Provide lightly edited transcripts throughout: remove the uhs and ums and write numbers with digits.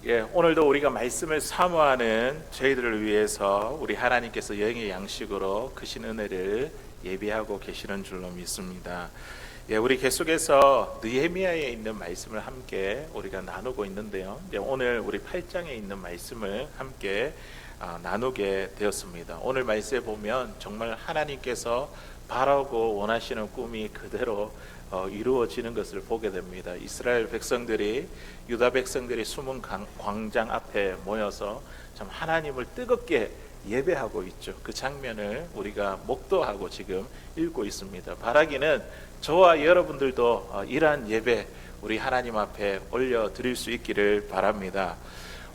오늘도 우리가 말씀을 사모하는 저희들을 위해서 우리 하나님께서 여행의 양식으로 크신 은혜를 예비하고 계시는 줄로 믿습니다. 우리 계속해서 느헤미야에 있는 말씀을 함께 우리가 나누고 있는데요. 오늘 우리 8장에 있는 말씀을 함께 나누게 되었습니다. 오늘 말씀에 보면 정말 하나님께서 바라고 원하시는 꿈이 그대로 이루어지는 것을 보게 됩니다. 이스라엘 백성들이, 유다 백성들이 숨은 광장 앞에 모여서 참 하나님을 뜨겁게 예배하고 있죠. 그 장면을 우리가 목도하고 지금 읽고 있습니다. 바라기는 저와 여러분들도 이러한 예배 우리 하나님 앞에 올려드릴 수 있기를 바랍니다.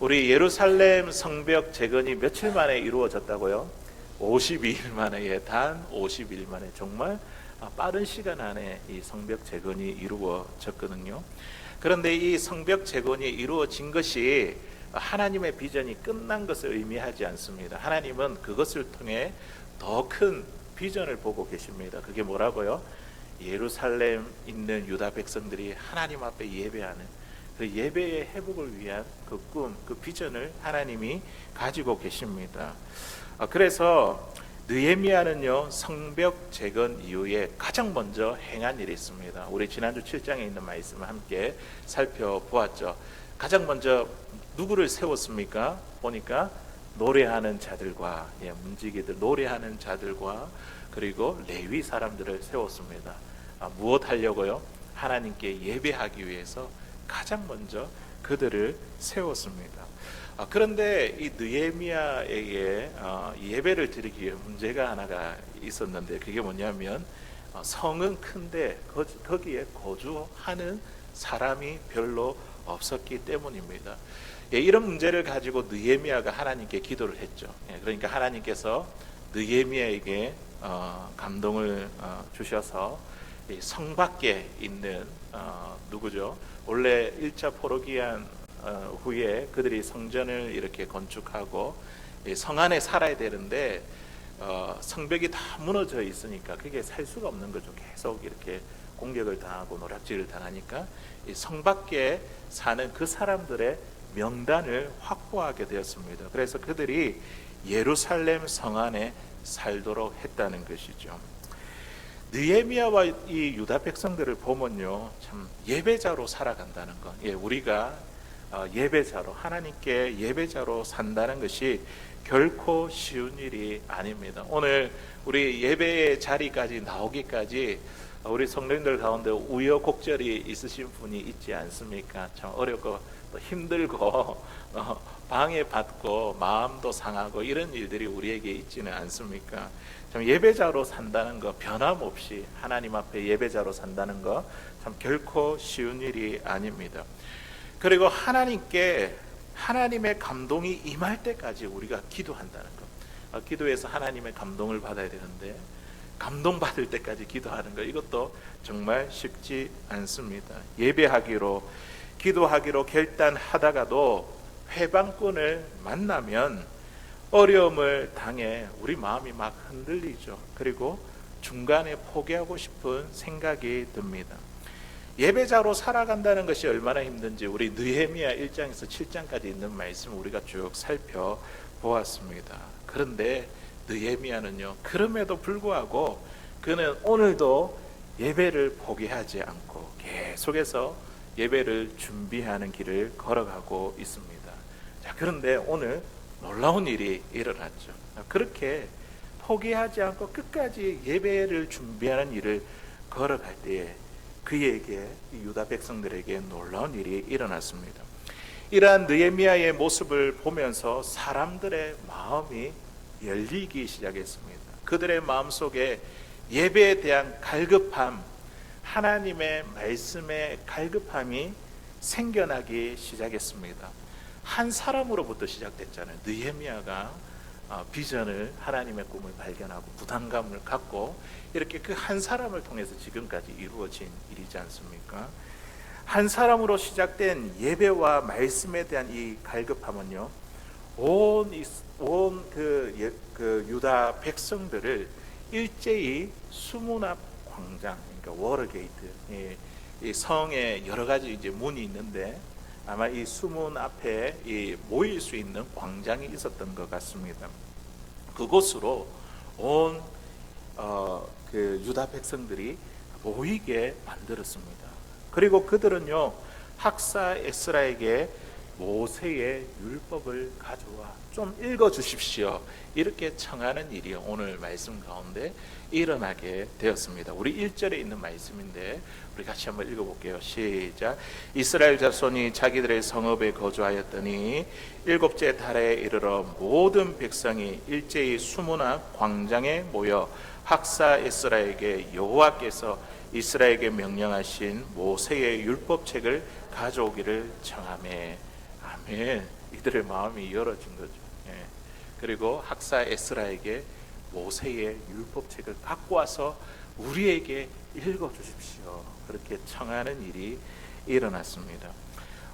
우리 예루살렘 성벽 재건이 며칠 만에 이루어졌다고요? 52일 만에, 단 52일 만에 정말 빠른 시간 안에 이 성벽 재건이 이루어졌거든요. 그런데 이 성벽 재건이 이루어진 것이 하나님의 비전이 끝난 것을 의미하지 않습니다. 하나님은 그것을 통해 더 큰 비전을 보고 계십니다. 그게 뭐라고요? 예루살렘 있는 유다 백성들이 하나님 앞에 예배하는 그 예배의 회복을 위한 그 꿈, 그 비전을 하나님이 가지고 계십니다. 그래서 느헤미야는요, 성벽 재건 이후에 가장 먼저 행한 일이 있습니다. 우리 지난주 7장에 있는 말씀을 함께 살펴보았죠. 가장 먼저 누구를 세웠습니까? 보니까 노래하는 자들과, 문지기들, 노래하는 자들과 그리고 레위 사람들을 세웠습니다. 무엇 하려고요? 하나님께 예배하기 위해서 가장 먼저 그들을 세웠습니다. 그런데 이 느헤미야에게 예배를 드리기에 문제가 하나가 있었는데, 그게 뭐냐면 성은 큰데 거기에 거주하는 사람이 별로 없었기 때문입니다. 이런 문제를 가지고 느헤미야가 하나님께 기도를 했죠. 그러니까 하나님께서 느헤미야에게 감동을 주셔서 성 밖에 있는 누구죠? 원래 1차 포로기한 후에 그들이 성전을 이렇게 건축하고 성 안에 살아야 되는데 성벽이 다 무너져 있으니까 그게 살 수가 없는 거죠. 계속 이렇게 공격을 당하고 노략질을 당하니까 이 성 밖에 사는 그 사람들의 명단을 확보하게 되었습니다. 그래서 그들이 예루살렘 성 안에 살도록 했다는 것이죠. 느헤미야와 이 유다 백성들을 보면요, 참 예배자로 살아간다는 것, 우리가 예배자로, 하나님께 예배자로 산다는 것이 결코 쉬운 일이 아닙니다. 오늘 우리 예배의 자리까지 나오기까지 우리 성도님들 가운데 우여곡절이 있으신 분이 있지 않습니까? 참 어렵고 또 힘들고 방해받고 마음도 상하고 이런 일들이 우리에게 있지는 않습니까? 참 예배자로 산다는 것, 변함없이 하나님 앞에 예배자로 산다는 것 참 결코 쉬운 일이 아닙니다. 그리고 하나님께 하나님의 감동이 임할 때까지 우리가 기도한다는 것, 기도해서 하나님의 감동을 받아야 되는데 감동받을 때까지 기도하는 것, 이것도 정말 쉽지 않습니다. 예배하기로, 기도하기로 결단하다가도 회방꾼을 만나면 어려움을 당해 우리 마음이 막 흔들리죠. 그리고 중간에 포기하고 싶은 생각이 듭니다. 예배자로 살아간다는 것이 얼마나 힘든지 우리 느헤미야 1장에서 7장까지 있는 말씀 우리가 쭉 살펴보았습니다. 그런데 느헤미야는요, 그럼에도 불구하고 그는 오늘도 예배를 포기하지 않고 계속해서 예배를 준비하는 길을 걸어가고 있습니다. 자, 그런데 오늘 놀라운 일이 일어났죠. 그렇게 포기하지 않고 끝까지 예배를 준비하는 일을 걸어갈 때에 그에게, 유다 백성들에게 놀라운 일이 일어났습니다. 이러한 느헤미야의 모습을 보면서 사람들의 마음이 열리기 시작했습니다. 그들의 마음속에 예배에 대한 갈급함, 하나님의 말씀의 갈급함이 생겨나기 시작했습니다. 한 사람으로부터 시작됐잖아요. 느헤미야가 비전을, 하나님의 꿈을 발견하고 부담감을 갖고 이렇게 그 한 사람을 통해서 지금까지 이루어진 일이지 않습니까? 한 사람으로 시작된 예배와 말씀에 대한 이 갈급함은요, 온 그 유다 백성들을 일제히 수문 앞 광장, 그러니까 워러게이트, 이 성에 여러 가지 이제 문이 있는데 아마 이 수문 앞에 이 모일 수 있는 광장이 있었던 것 같습니다. 그곳으로 온 그 유다 백성들이 모이게 만들었습니다. 그리고 그들은요, 학사 에스라에게 모세의 율법을 가져와 좀 읽어 주십시오, 이렇게 청하는 일이 오늘 말씀 가운데 일어나게 되었습니다. 우리 1절에 있는 말씀인데 우리 같이 한번 읽어볼게요. 시작. 이스라엘 자손이 자기들의 성읍에 거주하였더니 일곱째 달에 이르러 모든 백성이 일제히 수문 앞 광장에 모여 학사 에스라에게 여호와께서 이스라엘에게 명령하신 모세의 율법책을 가져오기를 청하매. 아멘. 이들의 마음이 열어진 거죠. 예. 그리고 학사 에스라에게 모세의 율법책을 갖고 와서 우리에게 읽어 주십시오, 그렇게 청하는 일이 일어났습니다.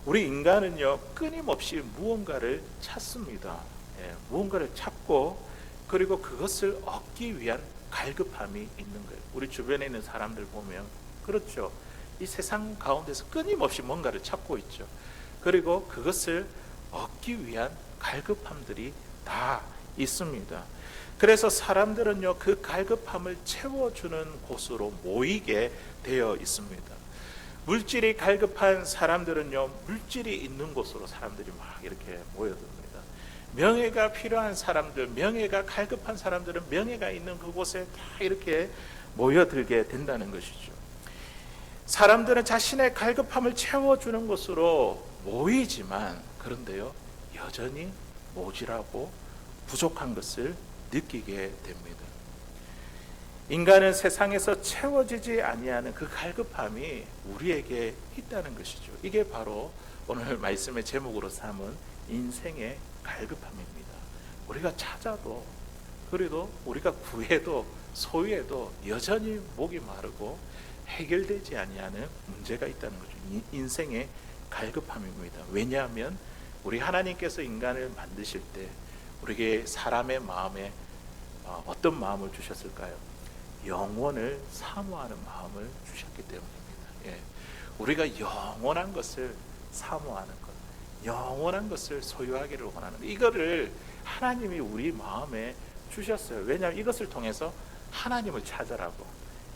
우리 인간은요, 끊임없이 무언가를 찾습니다. 예. 무언가를 찾고 그리고 그것을 얻기 위한 갈급함이 있는 거예요. 우리 주변에 있는 사람들 보면 그렇죠. 이 세상 가운데서 끊임없이 뭔가를 찾고 있죠. 그리고 그것을 얻기 위한 갈급함들이 다 있습니다. 그래서 사람들은요, 그 갈급함을 채워주는 곳으로 모이게 되어 있습니다. 물질이 갈급한 사람들은요, 물질이 있는 곳으로 사람들이 막 이렇게 모여듭니다. 명예가 필요한 사람들, 명예가 갈급한 사람들은 명예가 있는 그곳에 다 이렇게 모여들게 된다는 것이죠. 사람들은 자신의 갈급함을 채워주는 곳으로 모이지만, 그런데요, 여전히 모질하고 부족한 것을 느끼게 됩니다. 인간은 세상에서 채워지지 아니하는 그 갈급함이 우리에게 있다는 것이죠. 이게 바로 오늘 말씀의 제목으로 삼은 인생의 갈급함입니다. 우리가 찾아도, 그래도 우리가 구해도 소유해도 여전히 목이 마르고 해결되지 아니하는 문제가 있다는 거죠. 인생의 갈급함입니다. 왜냐하면 우리 하나님께서 인간을 만드실 때 우리에게 사람의 마음에 어떤 마음을 주셨을까요? 영원을 사모하는 마음을 주셨기 때문입니다. 예. 우리가 영원한 것을 사모하는 것, 영원한 것을 소유하기를 원하는 것, 이거를 하나님이 우리 마음에 주셨어요. 왜냐하면 이것을 통해서 하나님을 찾으라고,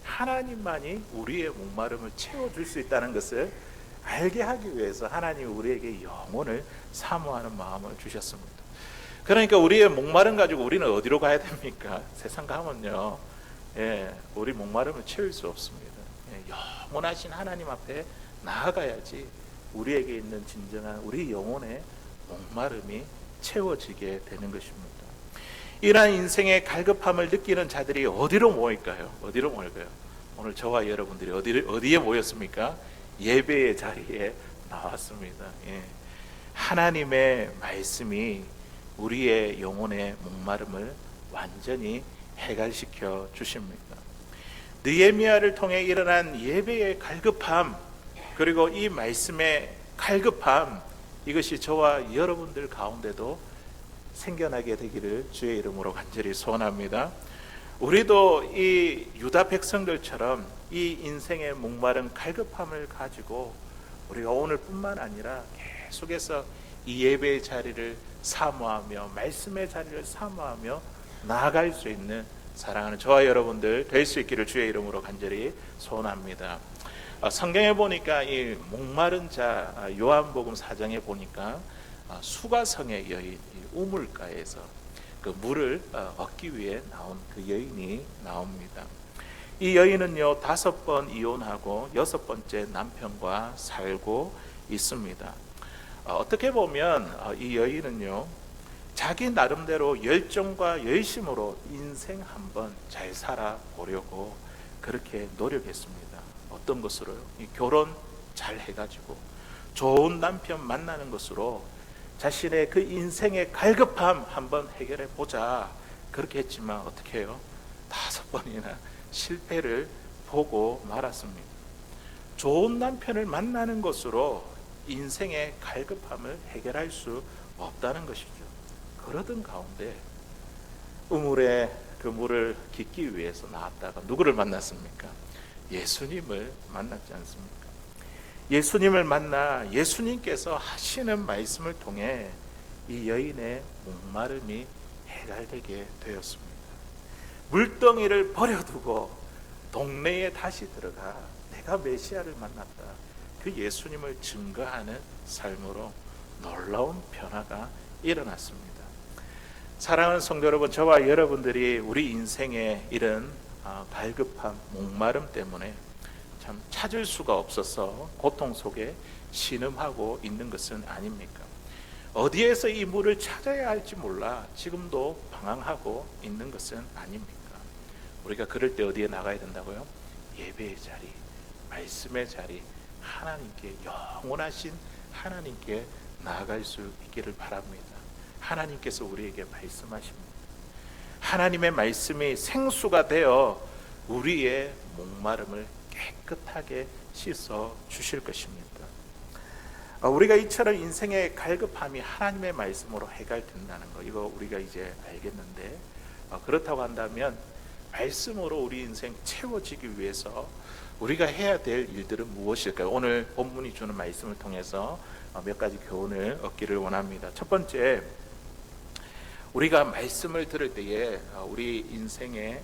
하나님만이 우리의 목마름을 채워줄 수 있다는 것을 알게 하기 위해서 하나님이 우리에게 영혼을 사모하는 마음을 주셨습니다. 그러니까 우리의 목마름 가지고 우리는 어디로 가야 됩니까? 세상 가면요, 예, 우리 목마름을 채울 수 없습니다. 예, 영원하신 하나님 앞에 나아가야지 우리에게 있는 진정한 우리 영혼의 목마름이 채워지게 되는 것입니다. 이러한 인생의 갈급함을 느끼는 자들이 어디로 모일까요? 어디로 모일까요? 오늘 저와 여러분들이 어디에 모였습니까? 예배의 자리에 나왔습니다. 예. 하나님의 말씀이 우리의 영혼의 목마름을 완전히 해결시켜 주십니다. 느헤미야를 통해 일어난 예배의 갈급함, 그리고 이 말씀의 갈급함, 이것이 저와 여러분들 가운데도 생겨나게 되기를 주의 이름으로 간절히 소원합니다. 우리도 이 유다 백성들처럼 이 인생의 목마른 갈급함을 가지고 우리가 오늘뿐만 아니라 계속해서 이 예배의 자리를 사모하며 말씀의 자리를 사모하며 나아갈 수 있는 사랑하는 저와 여러분들 될 수 있기를 주의 이름으로 간절히 소원합니다. 성경에 보니까 이 목마른 자, 요한복음 4장에 보니까 수가성의 여인, 우물가에서 그 물을 얻기 위해 나온 그 여인이 나옵니다. 이 여인은요, 5번 이혼하고 6번째 남편과 살고 있습니다. 어떻게 보면 이 여인은요, 자기 나름대로 열정과 열심으로 인생 한번 잘 살아보려고 그렇게 노력했습니다. 어떤 것으로요? 이 결혼 잘 해가지고 좋은 남편 만나는 것으로 자신의 그 인생의 갈급함 한번 해결해 보자, 그렇게 했지만 어떻게 해요? 5번이나 실패를 보고 말았습니다. 좋은 남편을 만나는 것으로 인생의 갈급함을 해결할 수 없다는 것이죠. 그러던 가운데 우물에 그 물을 깃기 위해서 나왔다가 누구를 만났습니까? 예수님을 만났지 않습니까? 예수님을 만나 예수님께서 하시는 말씀을 통해 이 여인의 목마름이 해결되게 되었습니다. 물덩이를 버려두고 동네에 다시 들어가 내가 메시아를 만났다, 그 예수님을 증거하는 삶으로 놀라운 변화가 일어났습니다. 사랑하는 성도 여러분, 저와 여러분들이 우리 인생에 이런 갈급함, 목마름 때문에 참 찾을 수가 없어서 고통 속에 신음하고 있는 것은 아닙니까? 어디에서 이 물을 찾아야 할지 몰라 지금도 방황하고 있는 것은 아닙니까? 우리가 그럴 때 어디에 나가야 된다고요? 예배의 자리, 말씀의 자리, 하나님께, 영원하신 하나님께 나아갈 수 있기를 바랍니다. 하나님께서 우리에게 말씀하십니다. 하나님의 말씀이 생수가 되어 우리의 목마름을 깨끗하게 씻어 주실 것입니다. 우리가 이처럼 인생의 갈급함이 하나님의 말씀으로 해결된다는 거, 이거 우리가 이제 알겠는데, 그렇다고 한다면 말씀으로 우리 인생 채워지기 위해서 우리가 해야 될 일들은 무엇일까요? 오늘 본문이 주는 말씀을 통해서 몇 가지 교훈을 얻기를 원합니다. 첫 번째, 우리가 말씀을 들을 때에 우리 인생의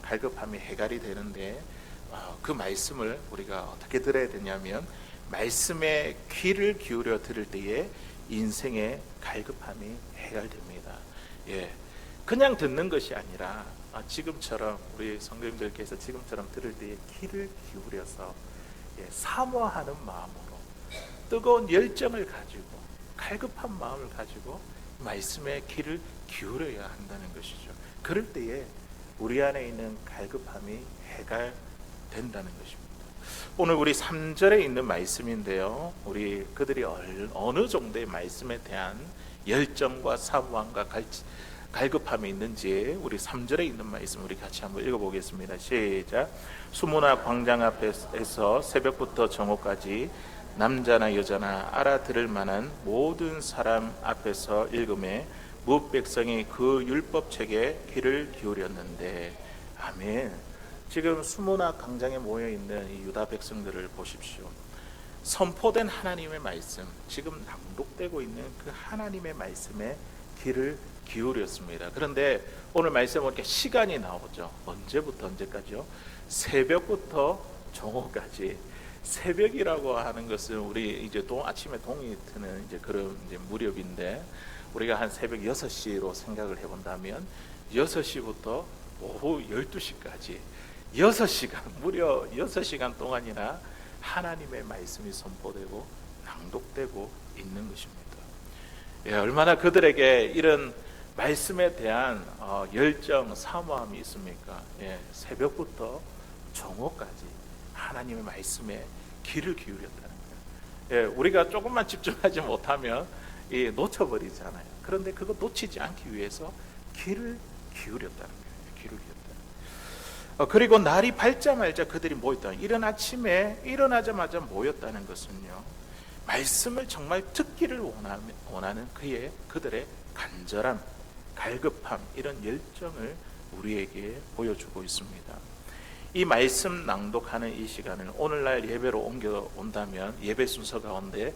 갈급함이 해결이 되는데, 그 말씀을 우리가 어떻게 들어야 되냐면 말씀에 귀를 기울여 들을 때에 인생의 갈급함이 해결됩니다. 그냥 듣는 것이 아니라 지금처럼 우리 성도님들께서 지금처럼 들을 때에 귀를 기울여서 사모하는 마음으로 뜨거운 열정을 가지고 갈급한 마음을 가지고 말씀에 귀를 기울여야 한다는 것이죠. 그럴 때에 우리 안에 있는 갈급함이 해결된다는 것입니다. 오늘 우리 3절에 있는 말씀인데요, 우리 그들이 어느 정도의 말씀에 대한 열정과 사모함과 갈급함이 있는지 우리 3절에 있는 말씀 우리 같이 한번 읽어보겠습니다. 시작. 수문화 광장 앞에서 새벽부터 정오까지 남자나 여자나 알아들을 만한 모든 사람 앞에서 읽음에 무엇 백성이 그 율법책에 귀를 기울였는데. 아멘. 지금 수문화 광장에 모여있는 이 유다 백성들을 보십시오. 선포된 하나님의 말씀, 지금 낭독되고 있는 그 하나님의 말씀에 귀를 기울였습니다. 그런데 오늘 말씀에 보니까 시간이 나오죠. 언제부터 언제까지요? 새벽부터 정오까지. 새벽이라고 하는 것은 우리 이제 아침에 동이 트는 이제 그런 이제 무렵인데, 우리가 한 새벽 6시로 생각을 해본다면 6시부터 오후 12시까지 6시간, 무려 6시간 동안이나 하나님의 말씀이 선포되고 낭독되고 있는 것입니다. 얼마나 그들에게 이런 말씀에 대한 열정, 사모함이 있습니까? 새벽부터 정오까지 하나님의 말씀에 귀를 기울였다는 거예요. 우리가 조금만 집중하지 못하면 놓쳐버리잖아요. 그런데 그거 놓치지 않기 위해서 귀를 기울였다는 거예요. 귀를 기울였다. 그리고 날이 밝자마자 그들이 모였다. 이른 아침에 일어나자마자 모였다는 것은요, 말씀을 정말 듣기를 원하는 그들의 간절함, 갈급함, 이런 열정을 우리에게 보여주고 있습니다. 이 말씀 낭독하는 이 시간을 오늘날 예배로 옮겨온다면 예배 순서 가운데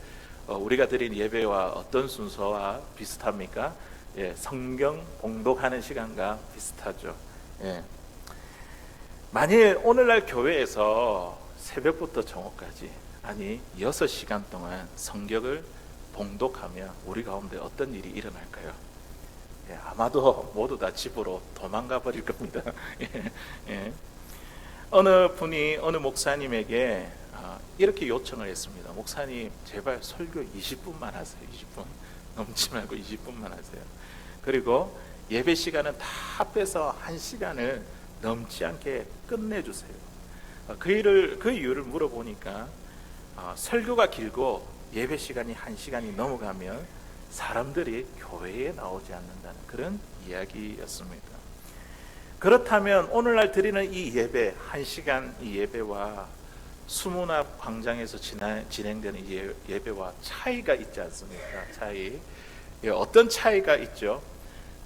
우리가 드린 예배와 어떤 순서와 비슷합니까? 성경 봉독하는 시간과 비슷하죠. 만일 오늘날 교회에서 새벽부터 정오까지, 아니 6시간 동안 성경을 봉독하면 우리 가운데 어떤 일이 일어날까요? 아마도 모두 다 집으로 도망가 버릴 겁니다. 어느 분이 어느 목사님에게 이렇게 요청을 했습니다. 목사님, 제발 설교 20분만 하세요. 20분 넘지 말고 20분만 하세요. 그리고 예배 시간은 다 합해서 1시간을 넘지 않게 끝내주세요. 그 이유를 물어보니까 설교가 길고 예배 시간이 1시간이 넘어가면 사람들이 교회에 나오지 않는다는 그런 이야기였습니다. 그렇다면 오늘날 드리는 이 예배, 1시간 이 예배와 수문화 광장에서 진행되는 이 예배와 차이가 있지 않습니까? 차이. 어떤 차이가 있죠?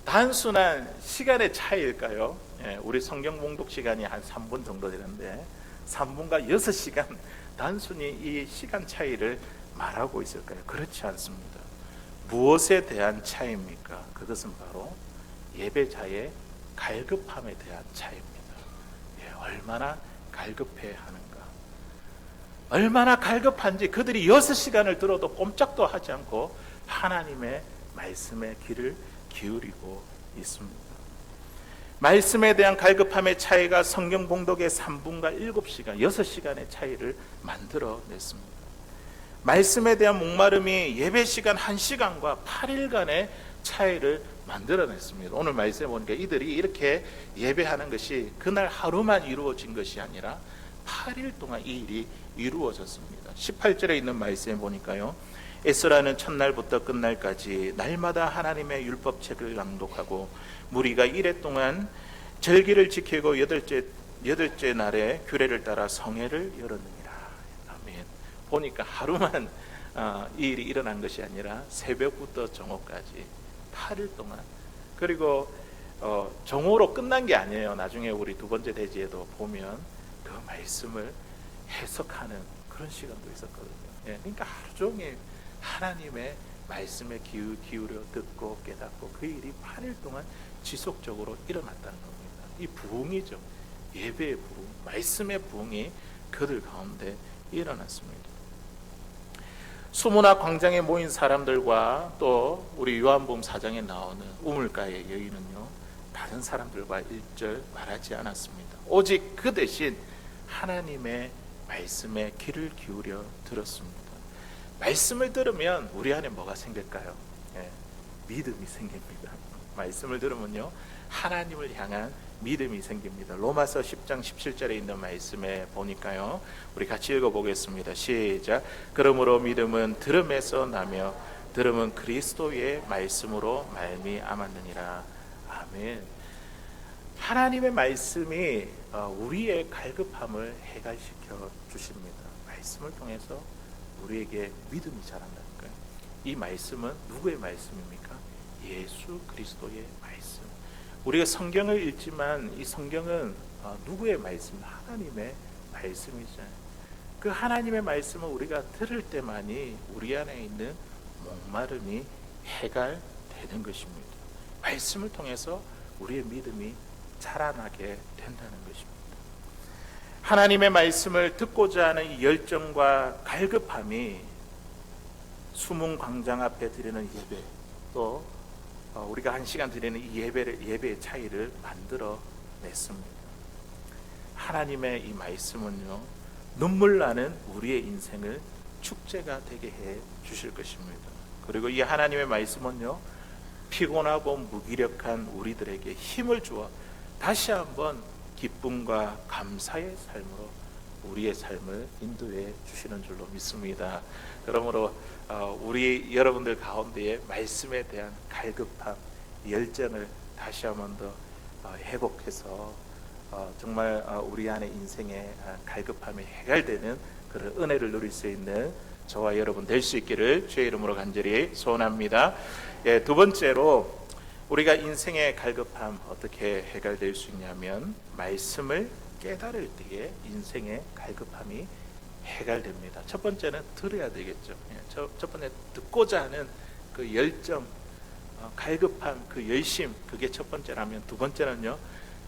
단순한 시간의 차이일까요? 우리 성경 봉독 시간이 한 3분 정도 되는데 3분과 6시간 단순히 이 시간 차이를 말하고 있을까요? 그렇지 않습니다. 무엇에 대한 차이입니까? 그것은 바로 예배자의 갈급함에 대한 차이입니다. 얼마나 갈급해 하는가, 얼마나 갈급한지 그들이 6시간을 들어도 꼼짝도 하지 않고 하나님의 말씀에 귀를 기울이고 있습니다. 말씀에 대한 갈급함의 차이가 성경 봉독의 3분과 7시간, 6시간의 차이를 만들어냈습니다. 말씀에 대한 목마름이 예배 시간 1시간과 8일간의 차이를 만들어냈습니다. 오늘 말씀에 보니까 이들이 이렇게 예배하는 것이 그날 하루만 이루어진 것이 아니라 8일 동안 이 일이 이루어졌습니다. 18절에 있는 말씀에 보니까요, 에스라는 첫날부터 끝날까지 날마다 하나님의 율법책을 낭독하고 무리가 이레 동안 절기를 지키고 여덟째 날에 규례를 따라 성회를 열었느니라. 아멘. 보니까 하루만 이 일이 일어난 것이 아니라 새벽부터 정오까지 8일 동안, 그리고 정오로 끝난 게 아니에요. 나중에 우리 두 번째 대지에도 보면 그 말씀을 해석하는 그런 시간도 있었거든요. 그러니까 하루 종일 하나님의 말씀에 기울여 듣고 깨닫고 그 일이 8일 동안 지속적으로 일어났다는 겁니다. 이 부흥이죠. 예배의 부흥, 말씀의 부흥이 그들 가운데 일어났습니다. 수문화 광장에 모인 사람들과 또 우리 요한복음 4장에 나오는 우물가의 여인은요, 다른 사람들과 일절 말하지 않았습니다. 오직 그 대신 하나님의 말씀에 귀를 기울여 들었습니다. 말씀을 들으면 우리 안에 뭐가 생길까요? 믿음이 생깁니다. 말씀을 들으면요, 하나님을 향한 믿음이 생깁니다. 로마서 10장 17절에 있는 말씀에 보니까요, 우리 같이 읽어보겠습니다. 시작. 그러므로 믿음은 들음에서 나며 들음은 그리스도의 말씀으로 말미암았느니라. 아멘. 하나님의 말씀이 우리의 갈급함을 해결시켜 주십니다. 말씀을 통해서 우리에게 믿음이 자란다니까요. 이 말씀은 누구의 말씀입니까? 예수 그리스도의 말씀. 우리가 성경을 읽지만 이 성경은 누구의 말씀? 하나님의 말씀이잖아요. 그 하나님의 말씀을 우리가 들을 때만이 우리 안에 있는 목마름이 해결되는 것입니다. 말씀을 통해서 우리의 믿음이 자라나게 된다는 것입니다. 하나님의 말씀을 듣고자 하는 이 열정과 갈급함이 수문 광장 앞에 드리는 예배, 또 우리가 1시간 드리는 이 예배의 차이를 만들어 냈습니다. 하나님의 이 말씀은요, 눈물 나는 우리의 인생을 축제가 되게 해 주실 것입니다. 그리고 이 하나님의 말씀은요, 피곤하고 무기력한 우리들에게 힘을 주어 다시 한번 기쁨과 감사의 삶으로 우리의 삶을 인도해 주시는 줄로 믿습니다. 그러므로 우리 여러분들 가운데에 말씀에 대한 갈급함, 열정을 다시 한번 더 회복해서 정말 우리 안에 인생의 갈급함이 해결되는 그런 은혜를 누릴 수 있는 저와 여러분 될 수 있기를 주의 이름으로 간절히 소원합니다. 두 번째로 우리가 인생의 갈급함 어떻게 해결될 수 있냐면, 말씀을 깨달을 때에 인생의 갈급함이 해결됩니다. 첫 번째는 들어야 되겠죠. 첫 번째 듣고자 하는 그 열정, 갈급함, 그 열심, 그게 첫 번째라면, 두 번째는요,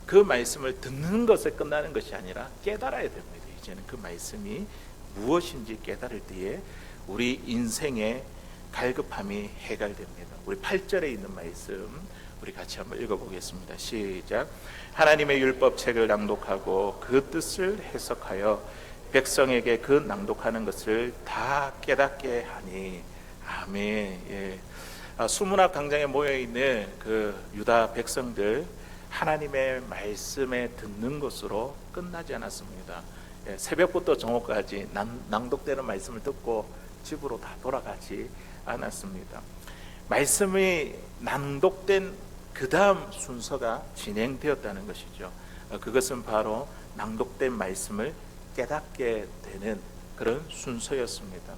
그 말씀을 듣는 것에 끝나는 것이 아니라 깨달아야 됩니다. 이제는 그 말씀이 무엇인지 깨달을 때에 우리 인생의 갈급함이 해결됩니다. 우리 8절에 있는 말씀 우리 같이 한번 읽어보겠습니다. 시작. 하나님의 율법책을 낭독하고 그 뜻을 해석하여 백성에게 그 낭독하는 것을 다 깨닫게 하니. 아멘. 수문학 광장에 모여있는 그 유다 백성들, 하나님의 말씀에 듣는 것으로 끝나지 않았습니다. 새벽부터 정오까지 낭독되는 말씀을 듣고 집으로 다 돌아가지 않았습니다. 말씀이 낭독된 그 다음 순서가 진행되었다는 것이죠. 그것은 바로 낭독된 말씀을 깨닫게 되는 그런 순서였습니다.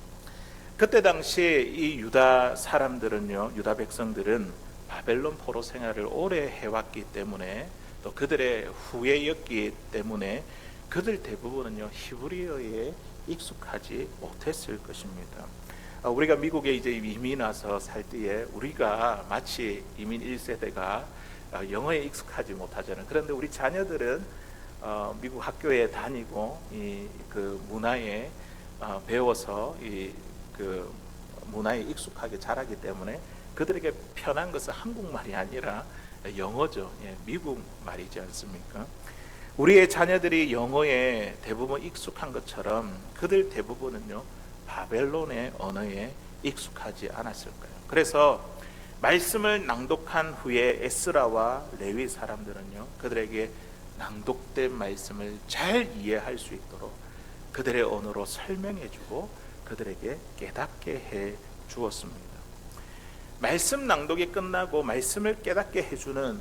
그때 당시 이 유다 사람들은요, 유다 백성들은 바벨론 포로 생활을 오래 해왔기 때문에, 또 그들의 후예였기 때문에 그들 대부분은요 히브리어의 익숙하지 못했을 것입니다. 우리가 미국에 이제 이민 와서 살 때에 우리가 마치 이민 1세대가 영어에 익숙하지 못하잖아요. 그런데 우리 자녀들은 미국 학교에 다니고 그 문화에 배워서 그 문화에 익숙하게 자라기 때문에 그들에게 편한 것은 한국말이 아니라 영어죠. 미국 말이지 않습니까? 우리의 자녀들이 영어에 대부분 익숙한 것처럼 그들 대부분은요 바벨론의 언어에 익숙하지 않았을까요? 그래서 말씀을 낭독한 후에 에스라와 레위 사람들은요 그들에게 낭독된 말씀을 잘 이해할 수 있도록 그들의 언어로 설명해주고 그들에게 깨닫게 해 주었습니다. 말씀 낭독이 끝나고 말씀을 깨닫게 해주는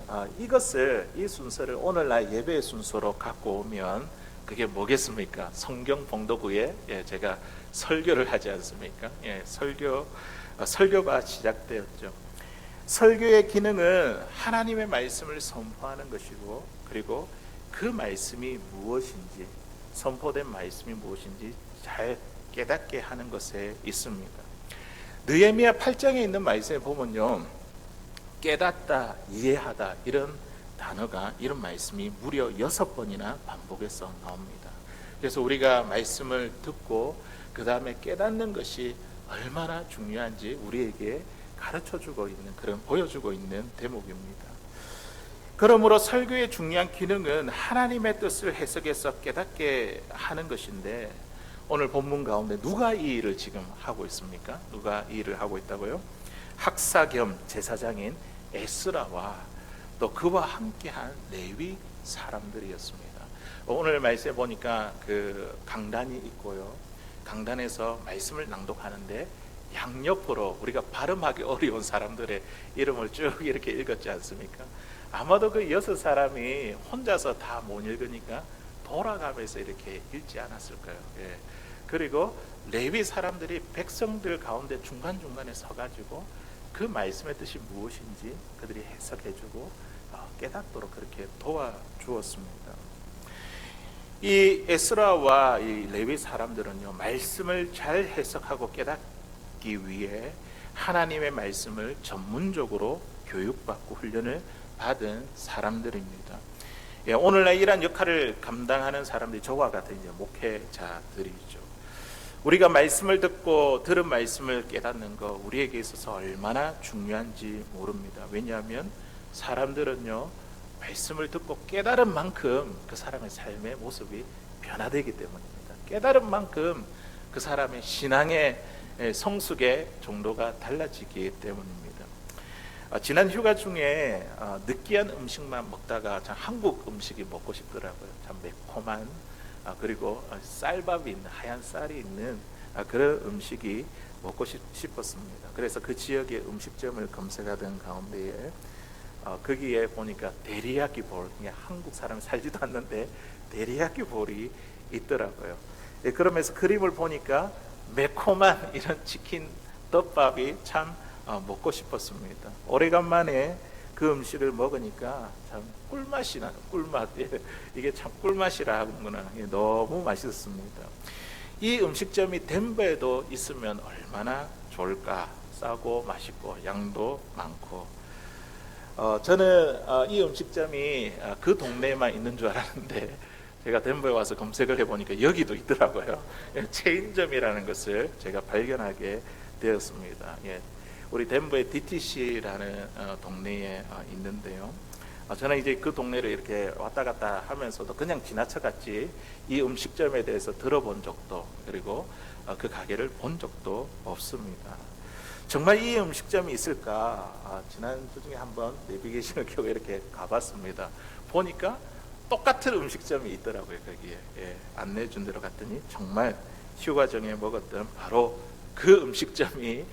이 순서를 오늘날 예배의 순서로 갖고 오면 그게 뭐겠습니까? 성경 봉독 후에 제가 설교를 하지 않습니까? 설교가 시작되었죠. 설교의 기능은 하나님의 말씀을 선포하는 것이고 그리고 그 말씀이 무엇인지 선포된 말씀이 무엇인지 잘 깨닫게 하는 것에 있습니다. 느헤미야 8장에 있는 말씀에 보면요 깨닫다, 이해하다 이런 단어가 이런 말씀이 무려 6번이나 반복해서 나옵니다. 그래서 우리가 말씀을 듣고 그 다음에 깨닫는 것이 얼마나 중요한지 우리에게 가르쳐주고 있는 그런 보여주고 있는 대목입니다. 그러므로 설교의 중요한 기능은 하나님의 뜻을 해석해서 깨닫게 하는 것인데 오늘 본문 가운데 누가 이 일을 지금 하고 있습니까? 누가 이 일을 하고 있다고요? 학사 겸 제사장인 에스라와 또 그와 함께한 레위 사람들이었습니다. 오늘 말씀에 보니까 그 강단이 있고요. 강단에서 말씀을 낭독하는데 양옆으로 우리가 발음하기 어려운 사람들의 이름을 쭉 이렇게 읽었지 않습니까? 아마도 그 6사람이 혼자서 다 못 읽으니까 돌아가면서 이렇게 읽지 않았을까요? 그리고 레위 사람들이 백성들 가운데 중간중간에 서가지고 그 말씀의 뜻이 무엇인지 그들이 해석해주고 깨닫도록 그렇게 도와주었습니다. 이 에스라와 이 레위 사람들은요 말씀을 잘 해석하고 깨닫기 위해 하나님의 말씀을 전문적으로 교육받고 훈련을 받은 사람들입니다. 오늘날 이러한 역할을 감당하는 사람들이 저와 같은 이제 목회자들이죠. 우리가 말씀을 듣고 들은 말씀을 깨닫는 거 우리에게 있어서 얼마나 중요한지 모릅니다. 왜냐하면 사람들은요 말씀을 듣고 깨달은 만큼 그 사람의 삶의 모습이 변화되기 때문입니다. 깨달은 만큼 그 사람의 신앙의 성숙의 정도가 달라지기 때문입니다. 지난 휴가 중에 느끼한 음식만 먹다가 참 한국 음식이 먹고 싶더라고요. 참 매콤한 그리고 쌀밥이 있는 하얀 쌀이 있는 그런 음식이 먹고 싶었습니다. 그래서 그 지역의 음식점을 검색하던 가운데에 거기에 보니까 데리야끼 볼, 한국 사람이 살지도 않는데 데리야끼 볼이 있더라고요. 그러면서 그림을 보니까 매콤한 이런 치킨 덮밥이 참 먹고 싶었습니다. 오래간만에 그 음식을 먹으니까 참 꿀맛이 나요. 꿀맛. 이게 참 꿀맛이라 하는구나. 너무 맛있었습니다. 이 음식점이 덴버에도 있으면 얼마나 좋을까. 싸고 맛있고 양도 많고. 저는 이 음식점이 그 동네에만 있는 줄 알았는데 제가 덴버에 와서 검색을 해보니까 여기도 있더라고요. 체인점이라는 것을 제가 발견하게 되었습니다. 우리 덴버의 DTC라는 동네에 있는데요. 저는 이제 그 동네를 이렇게 왔다 갔다 하면서도 그냥 지나쳐갔지 이 음식점에 대해서 들어본 적도 그리고 그 가게를 본 적도 없습니다. 정말 이 음식점이 있을까? 지난주 중에 한번 내비게이션을 켜고 이렇게 가봤습니다. 보니까 똑같은 음식점이 있더라고요. 거기에 안내해 준 대로 갔더니 정말 휴가 중에 먹었던 바로 그 음식점이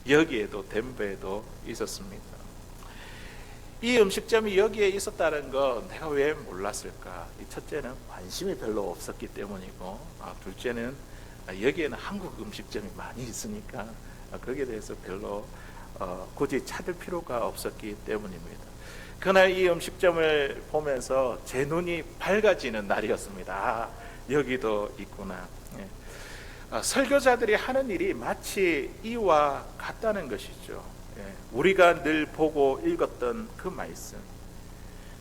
여기에도 덴버에도 있었습니다. 이 음식점이 여기에 있었다는 거 내가 왜 몰랐을까? 첫째는 관심이 별로 없었기 때문이고 둘째는 여기에는 한국 음식점이 많이 있으니까 거기에 대해서 별로 굳이 찾을 필요가 없었기 때문입니다. 그날 이 음식점을 보면서 제 눈이 밝아지는 날이었습니다. 여기도 있구나. 설교자들이 하는 일이 마치 이와 같다는 것이죠. 우리가 늘 보고 읽었던 그 말씀,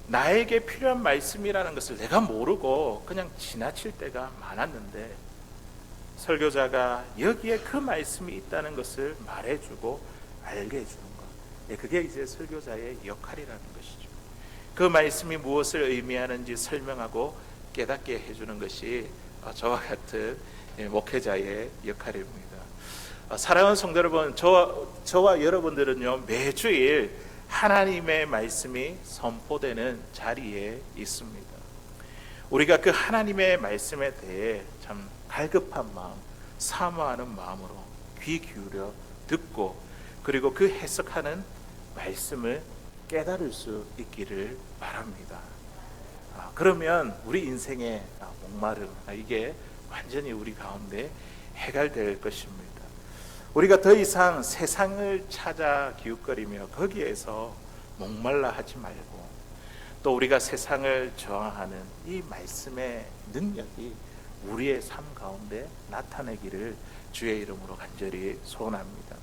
나에게 필요한 말씀이라는 것을 내가 모르고 그냥 지나칠 때가 많았는데 설교자가 여기에 그 말씀이 있다는 것을 말해주고 알게 해주는 것, 그게 이제 설교자의 역할이라는 것이죠. 그 말씀이 무엇을 의미하는지 설명하고 깨닫게 해주는 것이 저와 같은 목회자의 역할입니다. 사랑하는 성도 여러분, 저와 여러분들은요, 매주일 하나님의 말씀이 선포되는 자리에 있습니다. 우리가 그 하나님의 말씀에 대해 참 갈급한 마음, 사모하는 마음으로 귀 기울여 듣고, 그리고 그 해석하는 말씀을 깨달을 수 있기를 바랍니다. 그러면 우리 인생의 목마름, 이게 완전히 우리 가운데 해결될 것입니다. 우리가 더 이상 세상을 찾아 기웃거리며 거기에서 목말라 하지 말고, 또 우리가 세상을 저항하는 이 말씀의 능력이 우리의 삶 가운데 나타내기를 주의 이름으로 간절히 소원합니다.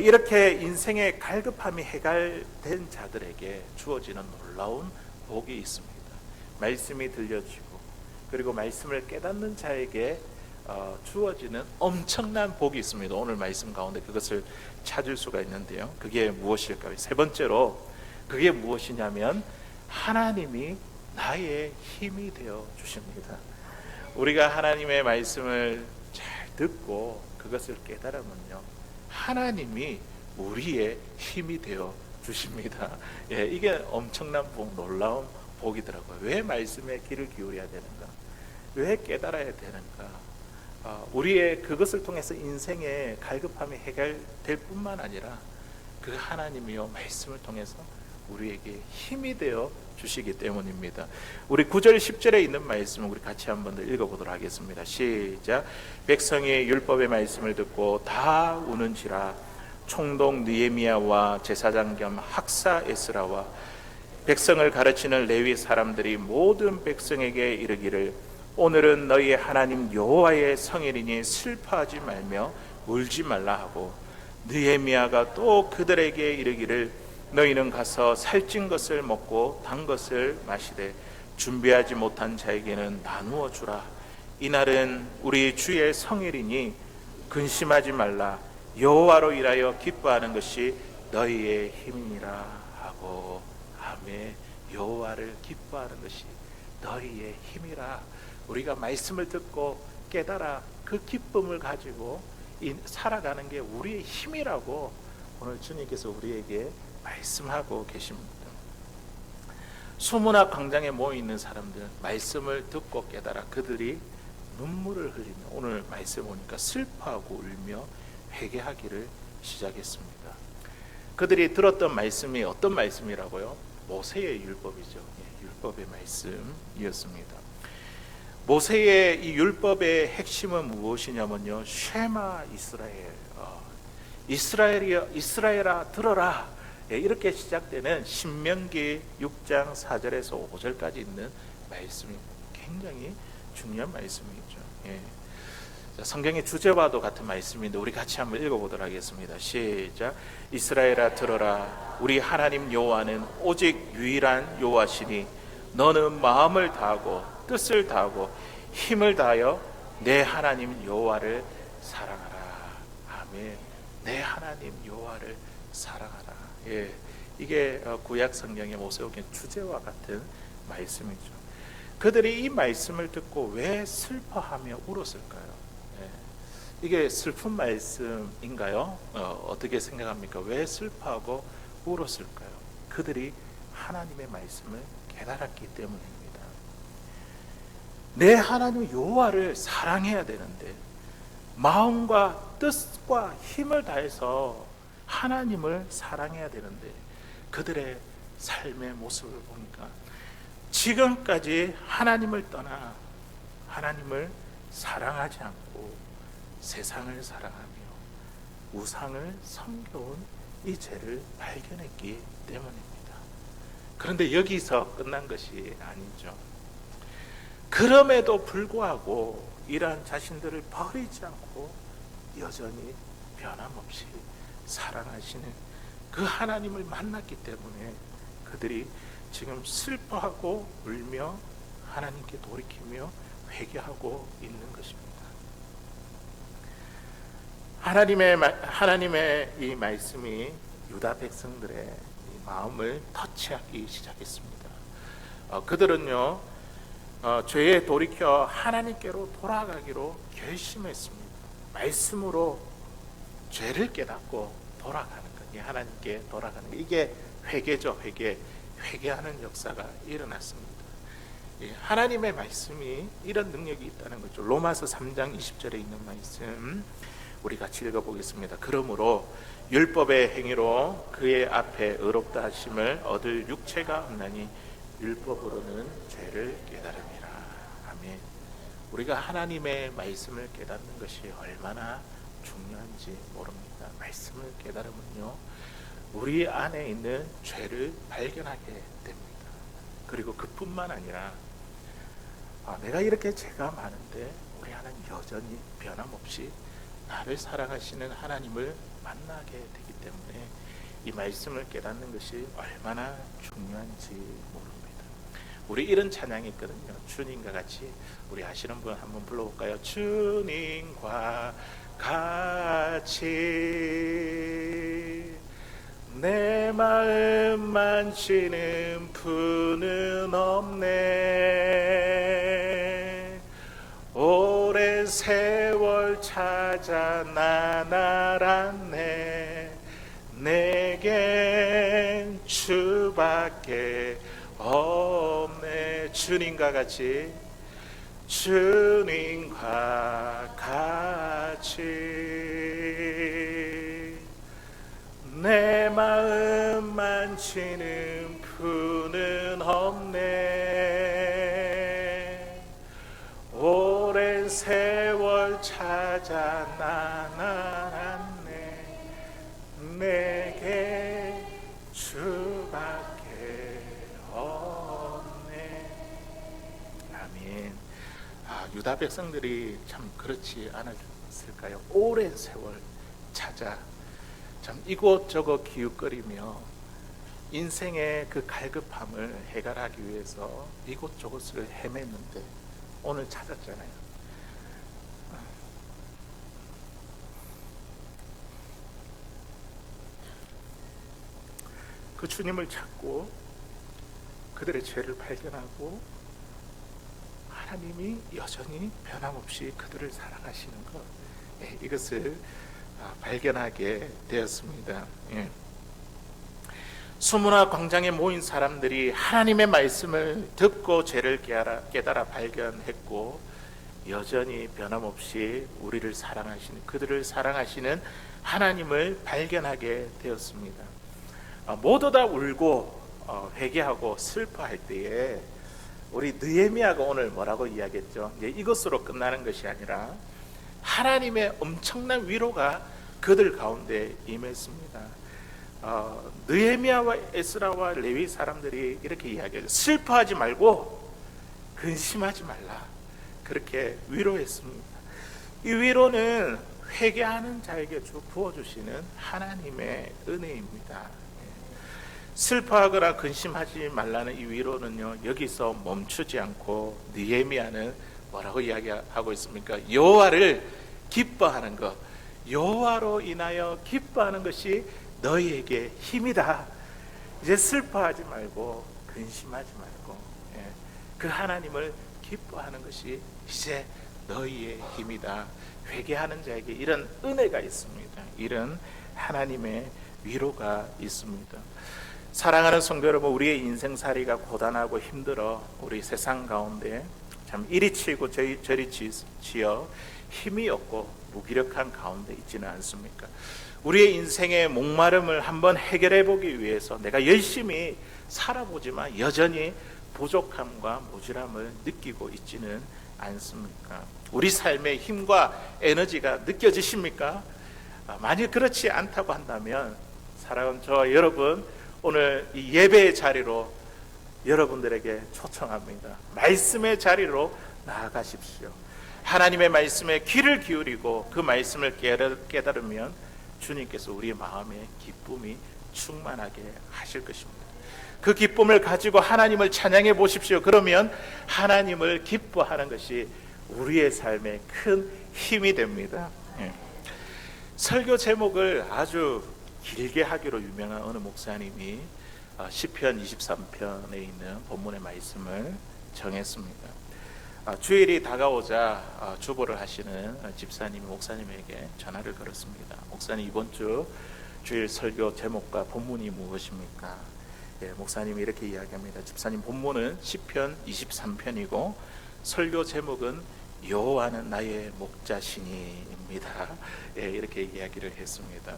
이렇게 인생의 갈급함이 해결된 자들에게 주어지는 놀라운 복이 있습니다. 말씀이 들려지고, 그리고 말씀을 깨닫는 자에게 주어지는 엄청난 복이 있습니다. 오늘 말씀 가운데 그것을 찾을 수가 있는데요, 그게 무엇일까요? 세 번째로, 그게 무엇이냐면 하나님이 나의 힘이 되어 주십니다. 우리가 하나님의 말씀을 잘 듣고 그것을 깨달으면요, 하나님이 우리의 힘이 되어 주십니다. 이게 엄청난 복, 놀라운 복이더라고요. 왜 말씀에 귀를 기울여야 되는가? 왜 깨달아야 되는가? 우리의 그것을 통해서 인생의 갈급함이 해결될 뿐만 아니라 그 하나님이요, 말씀을 통해서 우리에게 힘이 되어 주시기 때문입니다. 우리 9절 10절에 있는 말씀을 우리 같이 한번 더 읽어보도록 하겠습니다. 시작. 백성이 율법의 말씀을 듣고 다 우는지라. 총독 느헤미야와 제사장 겸 학사 에스라와 백성을 가르치는 레위 사람들이 모든 백성에게 이르기를, 오늘은 너희의 하나님 여호와의 성일이니 슬퍼하지 말며 울지 말라 하고, 느헤미야가 또 그들에게 이르기를, 너희는 가서 살찐 것을 먹고 단 것을 마시되 준비하지 못한 자에게는 나누어 주라. 이날은 우리 주의 성일이니 근심하지 말라. 여호와로 인하여 기뻐하는 것이 너희의 힘이니라 하고. 아멘. 여호와를 기뻐하는 것이 너희의 힘이라. 우리가 말씀을 듣고 깨달아 그 기쁨을 가지고 살아가는 게 우리의 힘이라고 오늘 주님께서 우리에게 말씀하고 계십니다. 수문학 광장에 모여있는 사람들, 말씀을 듣고 깨달아 그들이 눈물을 흘리며, 오늘 말씀 보니까 슬퍼하고 울며 회개하기를 시작했습니다. 그들이 들었던 말씀이 어떤 말씀이라고요? 모세의 율법이죠. 율법의 말씀이었습니다. 모세의 이 율법의 핵심은 무엇이냐면요, 쉐마 이스라엘, 이스라엘아 들어라, 이렇게 시작되는 신명기 6장 4절에서 5절까지 있는 말씀이 굉장히 중요한 말씀이죠. 성경의 주제와도 같은 말씀인데 우리 같이 한번 읽어보도록 하겠습니다. 시작. 이스라엘아 들어라. 우리 하나님 여호와는 오직 유일한 여호와시니 너는 마음을 다하고 뜻을 다하고 힘을 다하여 내 하나님 여호와를 사랑하라. 아멘. 내 하나님 여호와를 사랑하라. 이게 구약 성경의 모세오경 주제와 같은 말씀이죠. 그들이 이 말씀을 듣고 왜 슬퍼하며 울었을까요? 이게 슬픈 말씀인가요? 어떻게 생각합니까? 왜 슬퍼하고 울었을까요? 그들이 하나님의 말씀을 깨달았기 때문입니다. 내 하나님 여호와를 사랑해야 되는데, 마음과 뜻과 힘을 다해서 하나님을 사랑해야 되는데, 그들의 삶의 모습을 보니까 지금까지 하나님을 떠나 하나님을 사랑하지 않고 세상을 사랑하며 우상을 섬겨온 이 죄를 발견했기 때문입니다. 그런데 여기서 끝난 것이 아니죠. 그럼에도 불구하고 이러한 자신들을 버리지 않고 여전히 변함없이 사랑하시는 그 하나님을 만났기 때문에 그들이 지금 슬퍼하고 울며 하나님께 돌이키며 회개하고 있는 것입니다. 하나님의 이 말씀이 유다 백성들의 이 마음을 터치하기 시작했습니다. 그들은요 죄에 돌이켜 하나님께로 돌아가기로 결심했습니다. 말씀으로 죄를 깨닫고 돌아가는 것, 하나님께 돌아가는 것, 이게 회개죠. 회개하는 역사가 일어났습니다. 하나님의 말씀이 이런 능력이 있다는 거죠. 로마서 3장 20절에 있는 말씀 우리 같이 읽어보겠습니다. 그러므로 율법의 행위로 그의 앞에 의롭다 하심을 얻을 육체가 없나니 율법으로는 죄를 깨달음이라. 아멘. 우리가 하나님의 말씀을 깨닫는 것이 얼마나 중요한지 모릅니다. 말씀을 깨달으면요 우리 안에 있는 죄를 발견하게 됩니다. 그리고 그뿐만 아니라 내가 이렇게 죄가 많은데 우리 하나님 여전히 변함없이 나를 사랑하시는 하나님을 만나게 되기 때문에 이 말씀을 깨닫는 것이 얼마나 중요한지 모릅니다. 우리 이런 찬양이 있거든요. 주님과 같이 우리 아시는 분 한번 불러볼까요? 주님과 같이 내 마음 만지는 분은 없네. 오랜 세월 찾아 나날았네. 내겐 주밖에 없네. 주님과 같이 내 마음 만지는 분은 없네. 오랜 세월 찾아 나날았네. 내게 주밖에 없네. 아멘. 유다 백성들이 참 그렇지 않았을까요? 오랜 세월 찾아 참 이곳저곳 기웃거리며 인생의 그 갈급함을 해결하기 위해서 이곳저곳을 헤맸는데 오늘 찾았잖아요. 그 주님을 찾고 그들의 죄를 발견하고 하나님이 여전히 변함없이 그들을 사랑하시는 것, 이것을 발견하게 되었습니다. 수문화 광장에 모인 사람들이 하나님의 말씀을 듣고 죄를 깨달아 발견했고 여전히 변함없이 우리를 사랑하시는, 그들을 사랑하시는 하나님을 발견하게 되었습니다. 모두 다 울고 회개하고 슬퍼할 때에 우리 느헤미야가 오늘 뭐라고 이야기했죠? 이것으로 끝나는 것이 아니라 하나님의 엄청난 위로가 그들 가운데 임했습니다. 느헤미야와 에스라와 레위 사람들이 이렇게 이야기하죠. 슬퍼하지 말고 근심하지 말라. 그렇게 위로했습니다. 이 위로는 회개하는 자에게 부어주시는 하나님의 은혜입니다. 슬퍼하거나 근심하지 말라는 이 위로는요 여기서 멈추지 않고 느헤미야는 뭐라고 이야기하고 있습니까? 여호와를 기뻐하는 것, 여호와로 인하여 기뻐하는 것이 너희에게 힘이다. 이제 슬퍼하지 말고 근심하지 말고 그 하나님을 기뻐하는 것이 이제 너희의 힘이다. 회개하는 자에게 이런 은혜가 있습니다. 이런 하나님의 위로가 있습니다. 사랑하는 성도 여러분, 우리의 인생살이가 고단하고 힘들어 우리 세상 가운데 참 이리 치고 저리 치여 힘이 없고 무기력한 가운데 있지는 않습니까? 우리의 인생의 목마름을 한번 해결해 보기 위해서 내가 열심히 살아보지만 여전히 부족함과 모질함을 느끼고 있지는 않습니까? 우리 삶의 힘과 에너지가 느껴지십니까? 만약 그렇지 않다고 한다면 사랑하는 저와 여러분, 오늘 이 예배의 자리로 여러분들에게 초청합니다. 말씀의 자리로 나아가십시오. 하나님의 말씀에 귀를 기울이고 그 말씀을 깨달으면 주님께서 우리의 마음에 기쁨이 충만하게 하실 것입니다. 그 기쁨을 가지고 하나님을 찬양해 보십시오. 그러면 하나님을 기뻐하는 것이 우리의 삶에 큰 힘이 됩니다. 설교 제목을 아주 길게 하기로 유명한 어느 목사님이 시편 23편에 있는 본문의 말씀을 정했습니다. 주일이 다가오자 주보를 하시는 집사님이 목사님에게 전화를 걸었습니다. 목사님, 이번 주 주일 설교 제목과 본문이 무엇입니까? 목사님이 이렇게 이야기합니다. 집사님, 본문은 시편 23편이고 설교 제목은 여호와는 나의 목자시니입니다. 이렇게 이야기를 했습니다.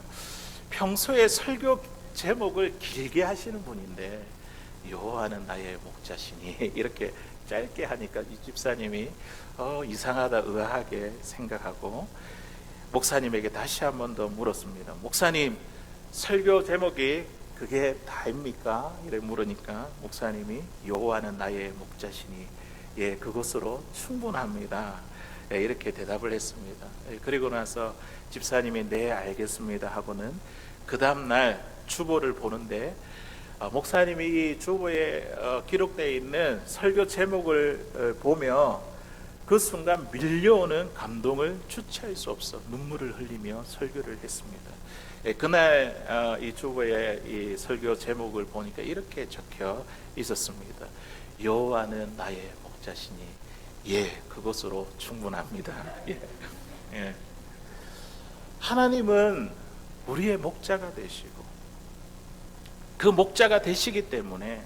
평소에 설교 제목을 길게 하시는 분인데 여호와는 나의 목자시니 이렇게 짧게 하니까 이 집사님이 이상하다 의아하게 생각하고 목사님에게 다시 한 번 더 물었습니다. 목사님, 설교 제목이 그게 다입니까? 이렇게 물으니까 목사님이 여호와는 나의 목자시니 그것으로 충분합니다. 이렇게 대답을 했습니다. 그리고 나서 집사님이 네, 알겠습니다 하고는 그 다음날 주보를 보는데 목사님이 이 주보에 기록되어 있는 설교 제목을 보며 그 순간 밀려오는 감동을 주체할 수 없어 눈물을 흘리며 설교를 했습니다. 그날 이 주보에 이 설교 제목을 보니까 이렇게 적혀 있었습니다. 여호와는 나의 목자시니 그것으로 충분합니다. 하나님은 우리의 목자가 되시고 그 목자가 되시기 때문에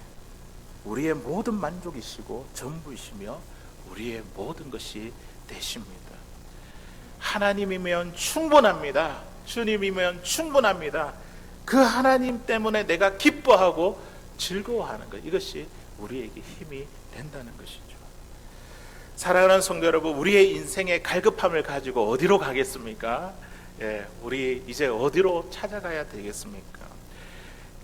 우리의 모든 만족이시고 전부이시며 우리의 모든 것이 되십니다. 하나님이면 충분합니다. 주님이면 충분합니다. 그 하나님 때문에 내가 기뻐하고 즐거워하는 것, 이것이 우리에게 힘이 된다는 것이죠. 사랑하는 성도 여러분, 우리의 인생의 갈급함을 가지고 어디로 가겠습니까? 우리 이제 어디로 찾아가야 되겠습니까?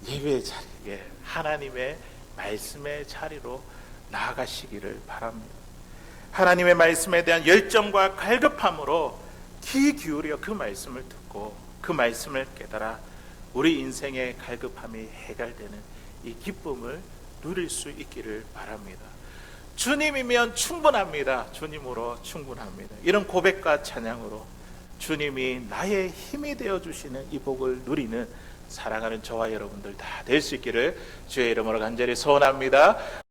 예배의 자리에 하나님의 말씀의 자리로 나아가시기를 바랍니다. 하나님의 말씀에 대한 열정과 갈급함으로 귀 기울여 그 말씀을 듣고 그 말씀을 깨달아 우리 인생의 갈급함이 해결되는 이 기쁨을 누릴 수 있기를 바랍니다. 주님이면 충분합니다. 주님으로 충분합니다. 이런 고백과 찬양으로 주님이 나의 힘이 되어주시는 이 복을 누리는 사랑하는 저와 여러분들 다 될 수 있기를 주의 이름으로 간절히 소원합니다.